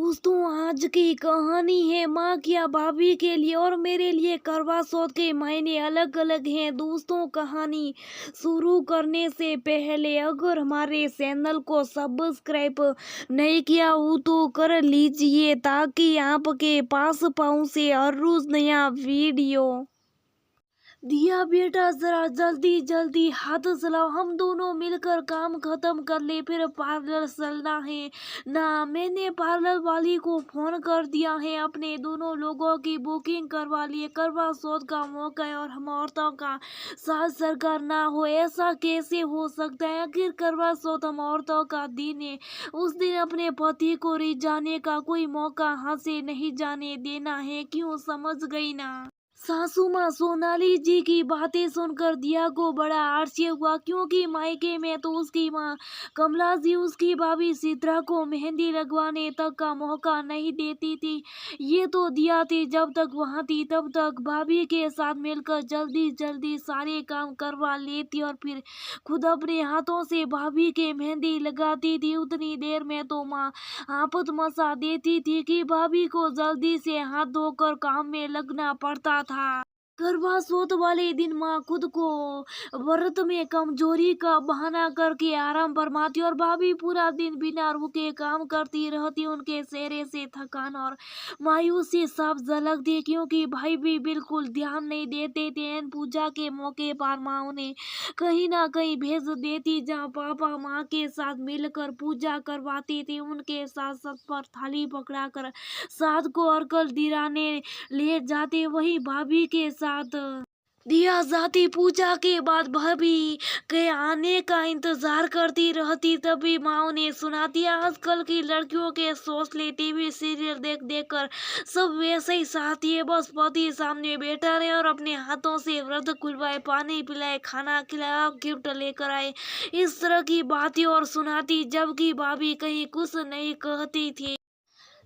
दोस्तों, आज की कहानी है माँ क्या भाभी के लिए और मेरे लिए। करवा चौथ के महीने अलग अलग हैं। दोस्तों, कहानी शुरू करने से पहले अगर हमारे चैनल को सब्सक्राइब नहीं किया हो तो कर लीजिए ताकि आपके पास पहुँचे हर रोज नया वीडियो। दिया बेटा, जरा जल्दी जल्दी हाथ चलाओ, हम दोनों मिलकर काम खत्म कर ले, फिर पार्लर चलना है ना। मैंने पार्लर वाली को फोन कर दिया है, अपने दोनों लोगों की बुकिंग करवा लिए। करवा चौथ का मौका है और हम औरतों का साथ सरकार ना हो, ऐसा कैसे हो सकता है? आखिर करवा चौथ हम औरतों का दिन है। उस दिन अपने पति को रिझाने का कोई मौका हाथ से नहीं जाने देना है। क्यों, समझ गई ना? सासू माँ सोनाली जी की बातें सुनकर दिया को बड़ा आश्चर्य हुआ, क्योंकि मायके में तो उसकी माँ कमला जी उसकी भाभी चित्रा को मेहंदी लगवाने तक का मौका नहीं देती थी। ये तो दिया थी जब तक वहाँ थी तब तक भाभी के साथ मिलकर जल्दी जल्दी सारे काम करवा लेती और फिर खुद अपने हाथों से भाभी के मेहंदी लगाती थी। उतनी देर में तो माँ आफत मचा देती थी कि भाभी को जल्दी से हाथ धोकर काम में लगना पड़ता था। करवा चौथ वाले दिन माँ खुद को व्रत में कमजोरी का बहाना करके आराम फरमाती और भाभी पूरा दिन बिना रुके काम करती रहती। उनके चेहरे से थकान और मायूसी साफ झलकती, क्योंकि भाई भी बिल्कुल ध्यान नहीं देते थे। एन पूजा के मौके पर माँ उन्हें कहीं ना कहीं भेज देती जहाँ पापा माँ के साथ मिलकर पूजा करवाते थे। उनके साथ सत पर थाली पकड़ाकर साथ को अर्घ्य दिलाने ले जाते, वही भाभी के साथ दिया जाती। पूजा के बाद भाभी के आने का इंतजार करती रहती, तभी माँ उन्हें सुनाती, आजकल की लड़कियों के सोच ले टीवी सीरियल देख देख कर सब वैसे ही चाहती है, बस पति सामने बैठा रहे और अपने हाथों से व्रत खुलवाए, पानी पिलाए, खाना खिलाए, गिफ्ट लेकर आए, इस तरह की बातें और सुनाती, जबकि भाभी कहीं कुछ नहीं कहती थी।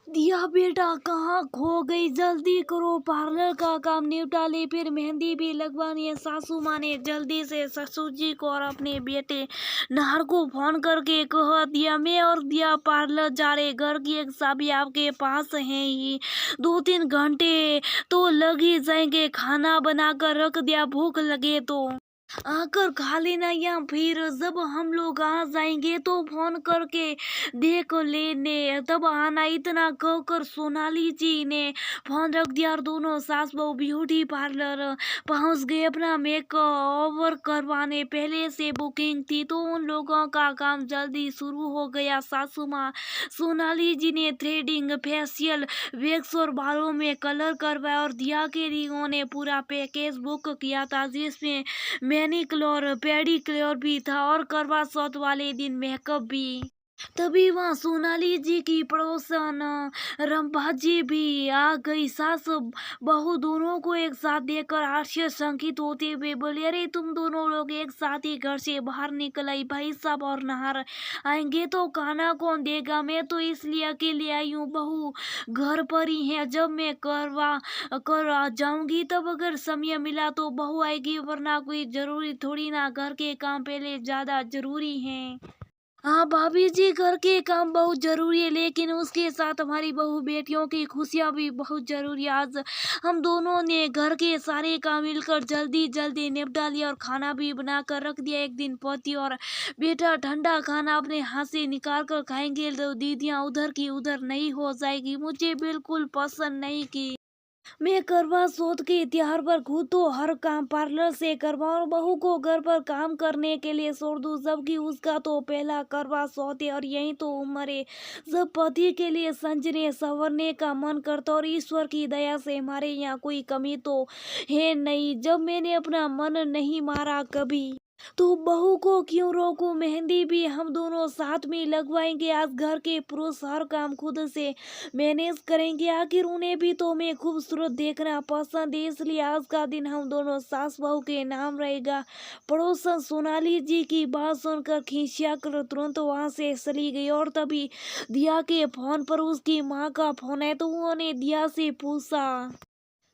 दिया बेटा, कहाँ खो गई? जल्दी करो, पार्लर का काम निपटा ले, फिर मेहंदी भी लगवानी है। सासू माँ ने जल्दी से ससुर जी को और अपने बेटे नाहर को फोन करके कह दिया, मैं और दिया पार्लर जा रहे, घर की एक चाबी आपके पास है ही, 2-3 घंटे तो लग ही जाएंगे, खाना बनाकर रख दिया, भूख लगे तो आकर खा लेना, या फिर जब हम लोग आ जाएंगे तो फोन करके देख लेने, तब आना, इतना कहकर सोनाली जी ने फोन रख दिया और दोनों सास बहू ब्यूटी पार्लर पहुंच गए। अपना मेकअप ओवर करवाने पहले से बुकिंग थी तो उन लोगों का काम जल्दी शुरू हो गया। सासू माँ सोनाली जी ने थ्रेडिंग, फेशियल, वैक्स और बालों में कलर करवाया और दिया के रिंगों ने पूरा पैकेज बुक किया था, जिसमें मैनिक्योर पेडिक्योर भी था और करवा चौथ वाले दिन मेकअप भी। तभी वहाँ सोनाली जी की पड़ोसन रंभा जी भी आ गई। सास बहू दोनों को एक साथ देखकर आश्चर्यचकित होते हुए बोले, अरे तुम दोनों लोग एक साथ ही घर से बाहर निकल आई? भाई साहब और नाहर आएंगे तो खाना कौन देगा? मैं तो इसलिए अकेले आई हूँ, बहू घर पर ही है, जब मैं करवा कर आ जाऊंगी तब अगर समय मिला तो बहू आएगी, वरना कोई जरूरी थोड़ी ना, घर के काम पहले ज्यादा जरूरी हैं। हाँ भाभी जी, घर के काम बहुत जरूरी है, लेकिन उसके साथ हमारी बहू बेटियों की खुशियाँ भी बहुत जरूरी है। आज हम दोनों ने घर के सारे काम मिलकर जल्दी जल्दी निपटा लिया और खाना भी बना कर रख दिया। एक दिन पति और बेटा ठंडा खाना अपने हाथ से निकाल कर खाएंगे तो दीदियाँ उधर की उधर नहीं हो जाएगी, मुझे बिल्कुल पसंद नहीं की। मैं करवा चौथ के त्योहार पर खुद तो हर काम पार्लर से करवाऊं और बहू को घर पर काम करने के लिए छोड़ दूं, जबकि उसका तो पहला करवा चौथ है और यही तो उम्र है जब पति के लिए संजने संवरने का मन करता, और ईश्वर की दया से हमारे यहाँ कोई कमी तो है नहीं। जब मैंने अपना मन नहीं मारा कभी तो बहू को क्यों रोकूं? मेहंदी भी हम दोनों साथ में लगवाएंगे। आज घर के पुरुष हर काम खुद से मैनेज करेंगे, आखिर उन्हें भी तो मैं खूबसूरत देखना पसंद है, इसलिए आज का दिन हम दोनों सास बहू के नाम रहेगा। पड़ोसन सोनाली जी की बात सुनकर खिसिया कर तुरंत वहां से चली गई और तभी दिया के फोन पर उसकी माँ का फोन है तो उन्होंने दिया से पूछा,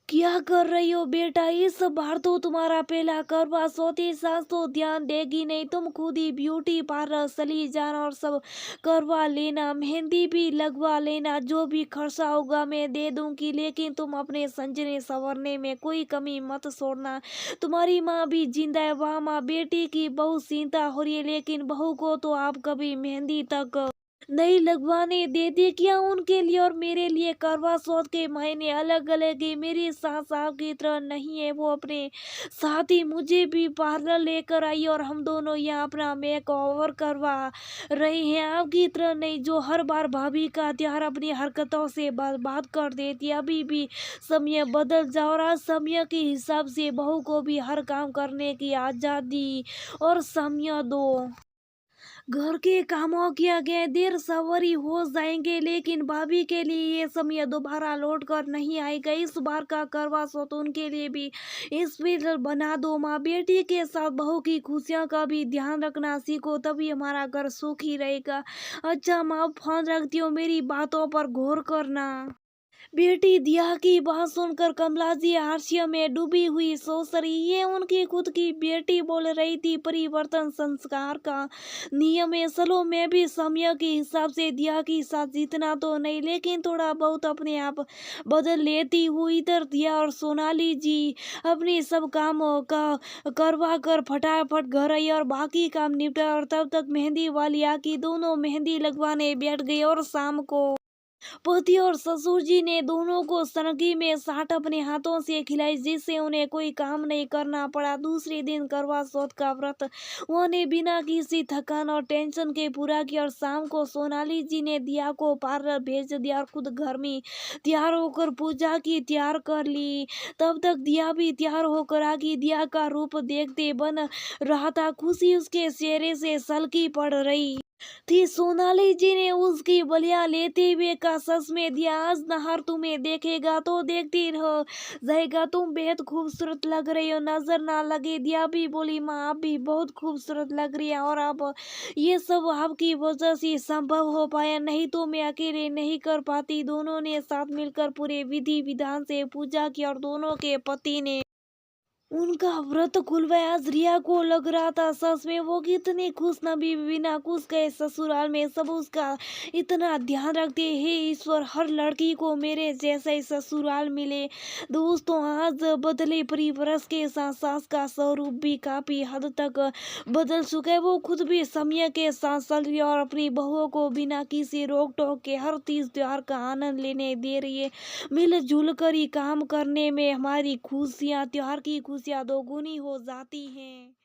क्या कर रही हो बेटा? इस बार तो तुम्हारा पहला करवा चौथ है, सास तो ध्यान देगी नहीं। तुम खुद ही ब्यूटी पार्लर चली जाना और सब करवा लेना, मेहंदी भी लगवा लेना। जो भी खर्चा होगा मैं दे दूंगी, लेकिन तुम अपने संजने संवरने में कोई कमी मत छोड़ना। तुम्हारी माँ भी जिंदा है। वाह माँ, बेटी की बहुत चिंता हो रही है, लेकिन बहू को तो आप कभी मेहंदी तक नहीं लगवाने देते क्या? उनके लिए और मेरे लिए करवा चौथ के महीने अलग अलग है। मेरी सास आपकी तरह नहीं है, वो अपने साथ ही मुझे भी पार्लर लेकर आई और हम दोनों यहाँ अपना मेक ओवर करवा रहे हैं। आपकी तरह नहीं, जो हर बार भाभी का त्योहार अपनी हरकतों से बर्बाद कर देती है। अभी भी समय बदल जाओ और आज समय के हिसाब से बहू को भी हर काम करने की आज़ादी और समय दो। घर के कामों की आगे देर सवारी हो जाएंगे, लेकिन भाभी के लिए ये समय दोबारा लौट कर नहीं आएगा। इस बार का करवा चौथ उनके लिए भी स्पेशल बना दो माँ। बेटी के साथ बहू की खुशियों का भी ध्यान रखना सीखो, तभी हमारा घर सुखी रहेगा। अच्छा माँ, फोन रखती हो, मेरी बातों पर गौर करना। बेटी दिया की बात सुनकर कमला जी हास्य में डूबी हुई सोच रही। ये उनकी खुद की बेटी बोल रही थी। परिवर्तन संस्कार का नियम है। चलो मैं भी समय के हिसाब से दिया की साथ जितना तो नहीं, लेकिन थोड़ा बहुत अपने आप बदल लेती हूँ। इधर दिया और सोनाली जी अपनी सब काम का करवा कर फटाफट घर आई और बाकी काम निपटा, और तब तक मेहंदी वाली आकी। दोनों मेहंदी लगवाने बैठ गए और शाम को पति और ससुर जी ने दोनों को सरगी में साठ अपने हाथों से खिलाई, जिससे उन्हें कोई काम नहीं करना पड़ा। दूसरे दिन करवा चौथ का व्रत उन्होंने बिना किसी थकान और टेंशन के पूरा किया और शाम को सोनाली जी ने दिया को पार्लर भेज दिया और खुद घर में तैयार होकर पूजा की तैयार कर ली। तब तक दिया भी तैयार होकर आ गई। दिया का रूप देखते बन रहा था, खुशी उसके चेहरे से सलकी पड़ रही थी। सोनाली जी ने उसकी बलिया लेते हुए कहा, सच में दिया, आज नहर तुम्हें देखेगा तो देखती रह जाएगा। तुम बेहद खूबसूरत लग रही हो, नजर ना लगे। दिया भी बोली, माँ आप भी बहुत खूबसूरत लग रही है, और अब ये सब आपकी वजह से संभव हो पाया, नहीं तो मैं अकेले नहीं कर पाती। दोनों ने साथ मिलकर पूरे विधि विधान से पूजा की और दोनों के पति ने उनका व्रत खुलवाया। आज रिया को लग रहा था सच में वो कितनी खुश नबी, बिना कुछ गए ससुराल में सब उसका इतना ध्यान रखते। हे ईश्वर, हर लड़की को मेरे जैसा ही ससुराल मिले। दोस्तों, आज बदले परिवर्तन के साथ सास का स्वरूप भी काफी हद तक बदल चुका है। वो खुद भी समय के साथ चल रही है और अपनी बहुओं को बिना किसी रोक टोक के हर तीज त्योहार का आनंद लेने दे रही है। मिलजुल कर ही काम करने में हमारी खुशियाँ, त्योहार की खुशियाँ दोगुनी हो जाती हैं।